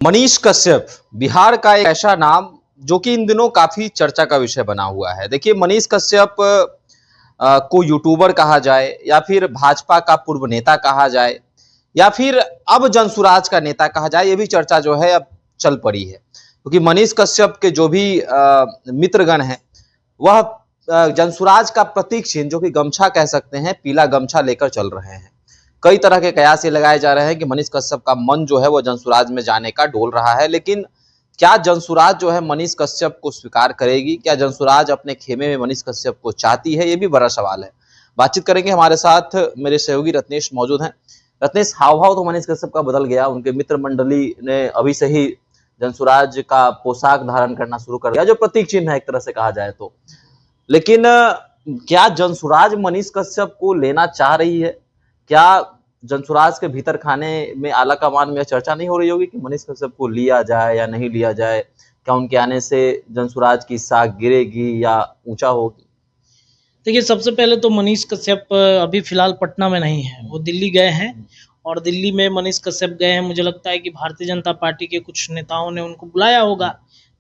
मनीष कश्यप बिहार का एक ऐसा नाम जो कि इन दिनों काफी चर्चा का विषय बना हुआ है। देखिए, मनीष कश्यप को यूट्यूबर कहा जाए या फिर भाजपा का पूर्व नेता कहा जाए या फिर अब जनसुराज का नेता कहा जाए, ये भी चर्चा जो है अब चल पड़ी है, क्योंकि मनीष कश्यप के जो भी मित्रगण हैं वह जनसुराज का प्रतीक चिन्ह जो कि गमछा कह सकते हैं, पीला गमछा लेकर चल रहे हैं। कई तरह के कयास ये लगाए जा रहे हैं कि मनीष कश्यप का मन जो है वो जनसुराज में जाने का डोल रहा है, लेकिन क्या जनसुराज जो है मनीष कश्यप को स्वीकार करेगी? क्या जनसुराज अपने खेमे में मनीष कश्यप को चाहती है? ये भी बड़ा सवाल है। बातचीत करेंगे, हमारे साथ मेरे सहयोगी रत्नेश मौजूद हैं। रत्नेश, हाव भाव तो मनीष कश्यप का बदल गया, उनके मित्र मंडली ने अभी से ही जनसुराज का पोशाक धारण करना शुरू कर दिया, जो प्रतीक चिन्ह है एक तरह से कहा जाए तो। लेकिन क्या जनसुराज मनीष कश्यप को लेना चाह रही है? क्या जनसुराज के भीतर खाने में आला कमान में चर्चा नहीं हो रही होगी कि मनीष कश्यप को लिया जाए या नहीं लिया जाए? क्या उनके आने से जनसुराज की साख गिरेगी या ऊंचा होगी? देखिए, सबसे पहले तो मनीष कश्यप अभी फिलहाल पटना में नहीं है, वो दिल्ली गए हैं। और दिल्ली में मनीष कश्यप गए हैं, मुझे लगता है कि भारतीय जनता पार्टी के कुछ नेताओं ने उनको बुलाया होगा,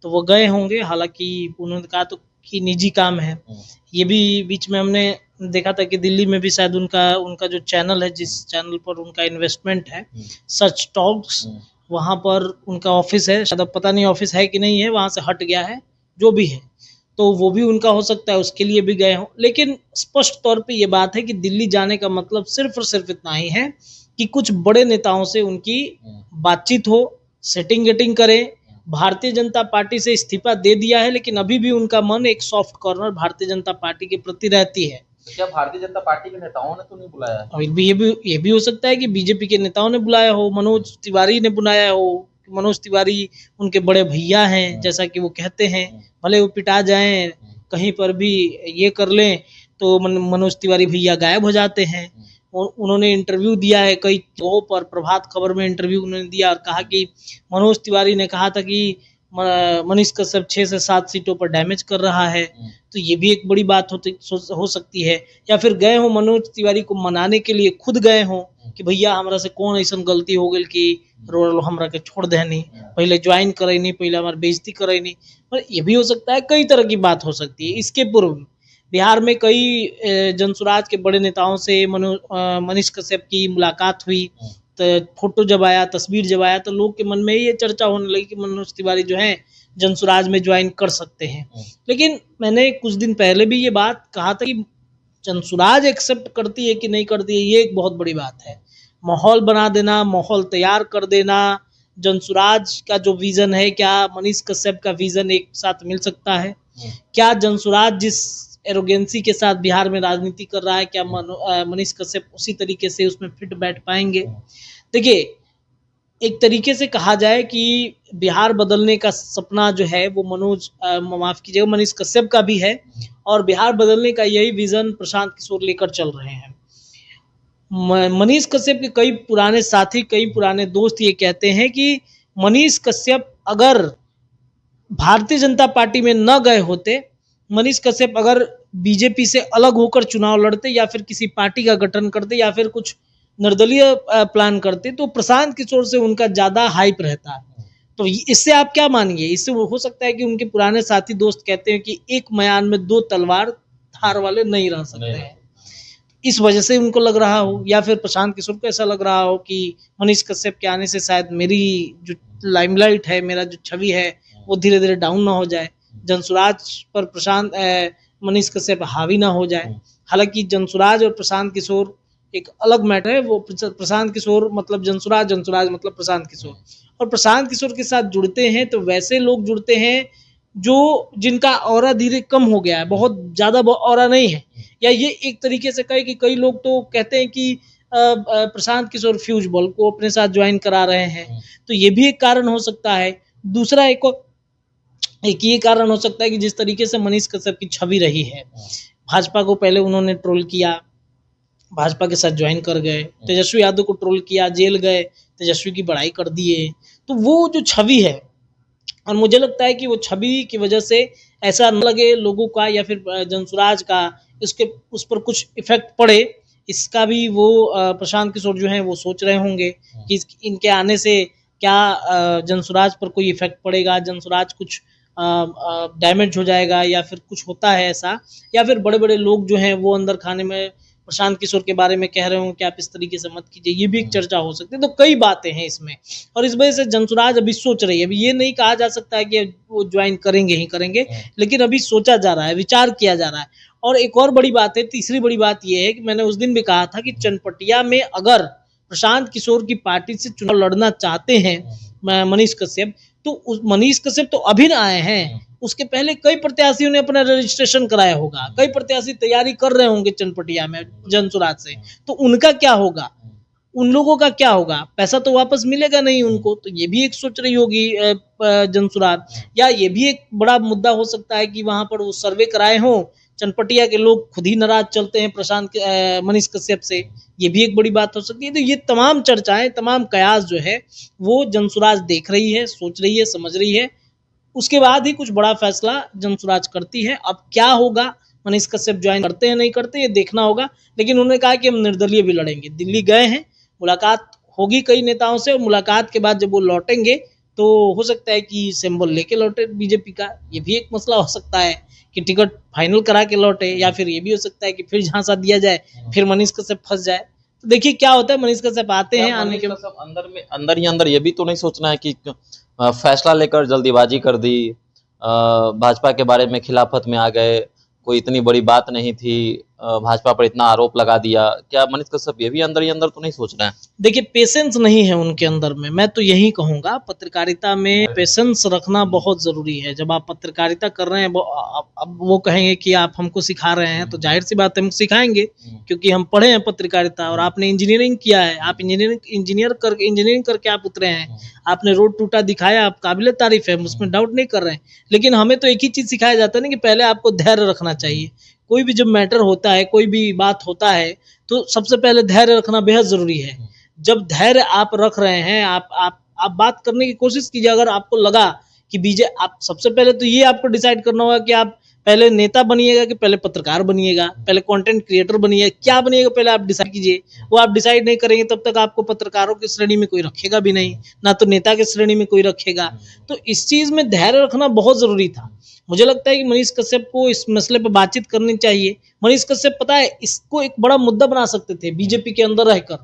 तो वो गए होंगे। हालांकि उन्होंने कहा तो कि निजी काम है। ये भी बीच में हमने देखा था कि दिल्ली में भी शायद उनका जो चैनल है, जिस चैनल पर उनका इन्वेस्टमेंट है, सच टॉक्स, वहाँ पर उनका ऑफिस है। शायद अब पता नहीं ऑफिस है कि नहीं है, वहाँ से हट गया है, जो भी है, तो वो भी उनका हो सकता है, उसके लिए भी गए हों। लेकिन स्पष्ट तौर पे ये बात है कि दिल्ली जाने का मतलब सिर्फ और सिर्फ इतना ही है कि कुछ बड़े नेताओं से उनकी बातचीत हो, सेटिंग गेटिंग करें। भारतीय जनता पार्टी से इस्तीफा दे दिया है, लेकिन अभी भी उनका मन एक soft corner Bharatiya Janata party के प्रति रहती है। तो क्या भारतीय जनता पार्टी के नेताओं ने तो नहीं बुलाया है? और ये भी हो सकता है कि बीजेपी के नेताओं ने बुलाया हो, मनोज तिवारी ने बुलाया हो। मनोज तिवारी उनके बड़े भैया हैं, जैसा कि वो कहते हैं। भले वो पिटा जाएं, कहीं पर भी ये कर लें, तो मनोज तिवारी भैया गायब हो जाते हैं। उन्होंने इंटरव्यू दिया है कई जगहों पर, प्रभात खबर में इंटरव्यू उन्होंने दिया और कहा कि मनोज तिवारी ने कहा था कि मनीष कश्यप 6 से 7 सीटों पर डैमेज कर रहा है। तो ये भी एक बड़ी बात हो सकती है। या फिर गए हो मनोज तिवारी को मनाने के लिए, खुद गए हो कि भैया हमरा से कौन ऐसा गलती हो गई कि रोल हमरा के छोड़ देनी, पहले ज्वाइन करे नहीं, पहले हमारी बेइज्जती करे नहीं। पर ये भी हो सकता है, कई तरह की बात हो सकती है। इसके पूर्व बिहार में कई जनसुराज के बड़े नेताओं से मनीष कश्यप की मुलाकात हुई, तो फोटो जब आया, तस्वीर जब आया, तो लोग के मन में ये चर्चा होने लगी कि मनोज तिवारी जो है जनसुराज में ज्वाइन कर सकते हैं। लेकिन मैंने कुछ दिन पहले भी ये बात कहा था कि जनसुराज एक्सेप्ट करती है कि नहीं करती है, ये एक बहुत बड़ी बात है। माहौल बना देना, माहौल तैयार कर देना, जनसुराज का जो विजन है, क्या मनीष कश्यप का विजन एक साथ मिल सकता है? क्या जनसुराज जिस एरोगेंसी के साथ बिहार में राजनीति कर रहा है, क्या मनीष कश्यप उसी तरीके से उसमें फिट बैठ पाएंगे? देखिए, एक तरीके से कहा जाए कि बिहार बदलने का सपना जो है वो माफ कीजिएगा, मनीष कश्यप का भी है, और बिहार बदलने का यही विजन प्रशांत किशोर लेकर चल रहे हैं। मनीष कश्यप के कई पुराने साथी, कई पुराने दोस्त ये कहते हैं कि मनीष कश्यप अगर भारतीय जनता पार्टी में न गए होते, मनीष कश्यप अगर बीजेपी से अलग होकर चुनाव लड़ते या फिर किसी पार्टी का गठन करते या फिर कुछ निर्दलीय प्लान करते, तो प्रशांत किशोर से उनका ज्यादा हाइप रहता है। तो इससे आप क्या मानिए? इससे वो हो सकता है कि उनके पुराने साथी दोस्त कहते हैं कि एक मयान में दो तलवार धार वाले नहीं रह सकते हैं, इस वजह से उनको लग रहा हो, या फिर प्रशांत किशोर को ऐसा लग रहा हो कि मनीष कश्यप के आने से शायद मेरी जो लाइमलाइट है, मेरा जो छवि है, वो धीरे धीरे डाउन ना हो जाए, जनसुराज पर मनीष कश्यप हावी ना हो जाए। हालांकि जनसुराज और प्रशांत किशोर एक अलग मैटर है। वो प्रशांत किशोर मतलब जनसुराज, जनसुराज मतलब प्रशांत किशोर। और प्रशांत किशोर के साथ जुड़ते हैं तो वैसे लोग जुड़ते हैं जो जिनका ऑरा धीरे कम हो गया है, बहुत ज्यादा ऑरा नहीं है। या ये एक तरीके से कहे कि कई लोग तो कहते हैं कि प्रशांत किशोर फ्यूज बॉल को अपने साथ ज्वाइन करा रहे हैं, तो ये भी एक कारण हो सकता है। दूसरा एक ये कारण हो सकता है कि जिस तरीके से मनीष कश्यप की छवि रही है, भाजपा को पहले उन्होंने ट्रोल किया, भाजपा के साथ ज्वाइन कर गए, तेजस्वी यादव को ट्रोल किया, जेल गए, तेजस्वी की बड़ाई कर दिए, तो वो जो छवि है, और मुझे लगता है कि वो छवि की वजह से ऐसा न लगे लोगों का या फिर जनसुराज का उस पर कुछ इफेक्ट पड़े, इसका भी वो प्रशांत किशोर जो हैं वो सोच रहे होंगे कि इनके आने से क्या जनसुराज पर कोई इफेक्ट पड़ेगा, जनसुराज कुछ डैमेज हो जाएगा या फिर कुछ होता है ऐसा, या फिर बड़े बड़े लोग जो हैं वो अंदर खाने में प्रशांत किशोर के बारे में कह रहे हो कि आप इस तरीके से मत कीजिए, ये भी एक चर्चा हो सकती है। तो कई बातें हैं इसमें, और इस वजह से जनसुराज अभी सोच रही है। अभी ये नहीं कहा जा सकता है कि वो ज्वाइन करेंगे ही करेंगे, लेकिन अभी सोचा जा रहा है, विचार किया जा रहा है। और एक और बड़ी बात है, तीसरी बड़ी बात ये है कि मैंने उस दिन भी कहा था कि चनपटिया में अगर प्रशांत किशोर की पार्टी से चुनाव लड़ना चाहते हैं मनीष कश्यप, तो मनीष कश्यप तो अभी ना आए हैं, उसके पहले कई प्रत्याशियों ने अपना रजिस्ट्रेशन कराया होगा, कई प्रत्याशी तैयारी कर रहे होंगे चनपटिया में जनसुराज से, तो उनका क्या होगा, उन लोगों का क्या होगा, पैसा तो वापस मिलेगा नहीं उनको। तो ये भी एक सोच रही होगी जनसुराज। या ये भी एक बड़ा मुद्दा हो सकता है कि वहां पर वो सर्वे कराए हों, चनपटिया के लोग खुद ही नाराज चलते हैं मनीष कश्यप से, ये भी एक बड़ी बात हो सकती है। तो ये तमाम चर्चाएं, तमाम कयास जो है वो जनसुराज देख रही है, सोच रही है, समझ रही है, उसके बाद ही कुछ बड़ा फैसला जनसुराज करती है। अब क्या होगा, मनीष कश्यप ज्वाइन करते हैं नहीं करते ये देखना होगा, लेकिन उन्होंने कहा कि हम निर्दलीय भी लड़ेंगे। दिल्ली गए हैं, मुलाकात होगी कई नेताओं से, और मुलाकात के बाद जब वो लौटेंगे तो हो सकता है कि सिंबल लेके लौटे बीजेपी का, ये भी एक मसला हो सकता है कि टिकट फाइनल करा के लौटे, या फिर ये भी हो सकता है कि फिर झांसा दिया जाए, फिर मनीष कश्यप फंस जाए। तो देखिए क्या होता है, मनीष कश्यप आते हैं, आने के सब अंदर ही अंदर ये भी तो नहीं सोचना है कि फैसला लेकर जल्दीबाजी कर दी, भाजपा के बारे में खिलाफत में आ गए, कोई इतनी बड़ी बात नहीं थी, भाजपा पर इतना आरोप लगा दिया। क्या मनीष कश्यप ये भी अंदर ही अंदर तो नहीं सोच रहे हैं? देखिए पेशेंस नहीं है उनके अंदर में, मैं तो यही कहूंगा। पत्रकारिता में पेशेंस रखना बहुत जरूरी है। जब आप पत्रकारिता कर रहे हैं, अब वो कहेंगे कि आप हमको सिखा रहे हैं, तो जाहिर सी बात है हम सिखाएंगे, क्योंकि हम पढ़े हैं पत्रकारिता, और आपने इंजीनियरिंग किया है, आप इंजीनियरिंग करके आप उतरे हैं, आपने रोड टूटा दिखाया, आप काबिले तारीफ है, उसमें डाउट नहीं कर रहे हैं। लेकिन हमें तो एक ही चीज सिखाया जाता है ना कि पहले आपको धैर्य रखना चाहिए। कोई भी जब मैटर होता है, कोई भी बात होता है, तो सबसे पहले धैर्य रखना बेहद जरूरी है। जब धैर्य आप रख रहे हैं, आप बात करने की कोशिश कीजिए। अगर आपको लगा कि आप सबसे पहले तो ये आपको डिसाइड करना होगा कि आप पहले नेता बनिएगा कि पहले पत्रकार बनिएगा, पहले कंटेंट क्रिएटर बनिएगा, क्या बनिएगा पहले आप डिसाइड कीजिए। वो आप डिसाइड नहीं करेंगे तब तक आपको पत्रकारों की श्रेणी में कोई रखेगा भी नहीं, ना तो नेता की श्रेणी में कोई रखेगा। तो इस चीज में धैर्य रखना बहुत जरूरी था। मुझे लगता है कि मनीष कश्यप को इस मसले पर बातचीत करनी चाहिए। मनीष कश्यप पता है इसको एक बड़ा मुद्दा बना सकते थे बीजेपी के अंदर रहकर।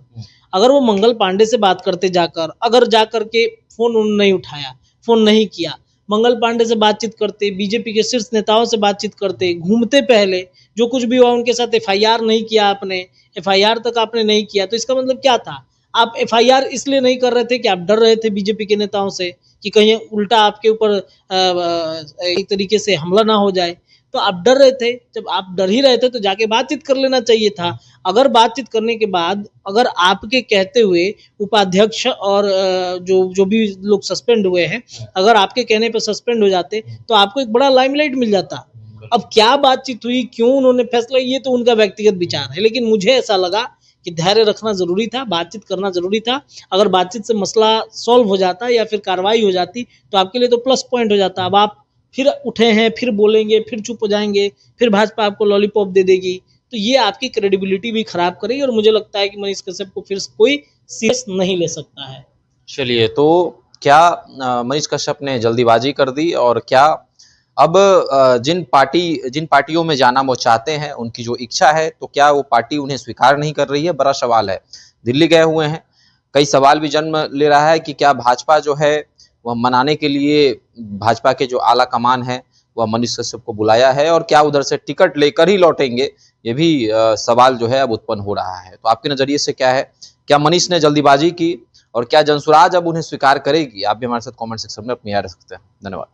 अगर वो मंगल पांडे से बात करते जाकर, अगर जाकर के फोन उन्होंने नहीं उठाया, फोन नहीं किया, मंगल पांडे से बातचीत करते, बीजेपी के शीर्ष नेताओं से बातचीत करते, घूमते, पहले जो कुछ भी हुआ उनके साथ एफआईआर नहीं किया आपने, एफआईआर तक आपने नहीं किया, तो इसका मतलब क्या था? आप एफआईआर इसलिए नहीं कर रहे थे कि आप डर रहे थे बीजेपी के नेताओं से कि कहीं उल्टा आपके ऊपर एक तरीके से हमला ना हो जाए। तो आप डर रहे थे। जब आप डर ही रहे थे तो जाके बातचीत कर लेना चाहिए था। अगर बातचीत करने के बाद अगर आपके कहते हुए उपाध्यक्ष और जो भी लोग सस्पेंड हुए हैं, अगर आपके कहने पर सस्पेंड हो जाते तो आपको एक बड़ा लाइमलाइट मिल जाता। अब क्या बातचीत हुई, क्यों उन्होंने फैसला, ये तो उनका व्यक्तिगत विचार है, लेकिन मुझे ऐसा लगा कि धैर्य रखना जरूरी था, बातचीत करना जरूरी था। अगर बातचीत से मसला सॉल्व हो जाता या फिर कार्रवाई हो जाती तो आपके लिए तो प्लस पॉइंट हो जाता। अब आप फिर उठे हैं, फिर बोलेंगे, फिर चुप हो जाएंगे, फिर भाजपा आपको लॉलीपॉप दे देगी, तो ये आपकी क्रेडिबिलिटी भी खराब करेगी। और मुझे लगता है कि मनीष कश्यप को फिर कोई सीरियस नहीं ले सकता है। चलिए, तो क्या मनीष कश्यप ने जल्दीबाजी कर दी, और क्या अब जिन पार्टियों में जाना वो चाहते हैं, उनकी जो इच्छा है, तो क्या वो पार्टी उन्हें स्वीकार नहीं कर रही है? बड़ा सवाल है। दिल्ली गए हुए हैं, कई सवाल भी जन्म ले रहा है कि क्या भाजपा जो है वह मनाने के लिए भाजपा के जो आला कमान है वह मनीष कश्यप को बुलाया है, और क्या उधर से टिकट लेकर ही लौटेंगे? ये भी सवाल जो है अब उत्पन्न हो रहा है। तो आपके नजरिए से क्या है, क्या मनीष ने जल्दीबाजी की, और क्या जनसुराज अब उन्हें स्वीकार करेगी? आप भी हमारे साथ कमेंट सेक्शन में अपनी राय रख सकते हैं। धन्यवाद।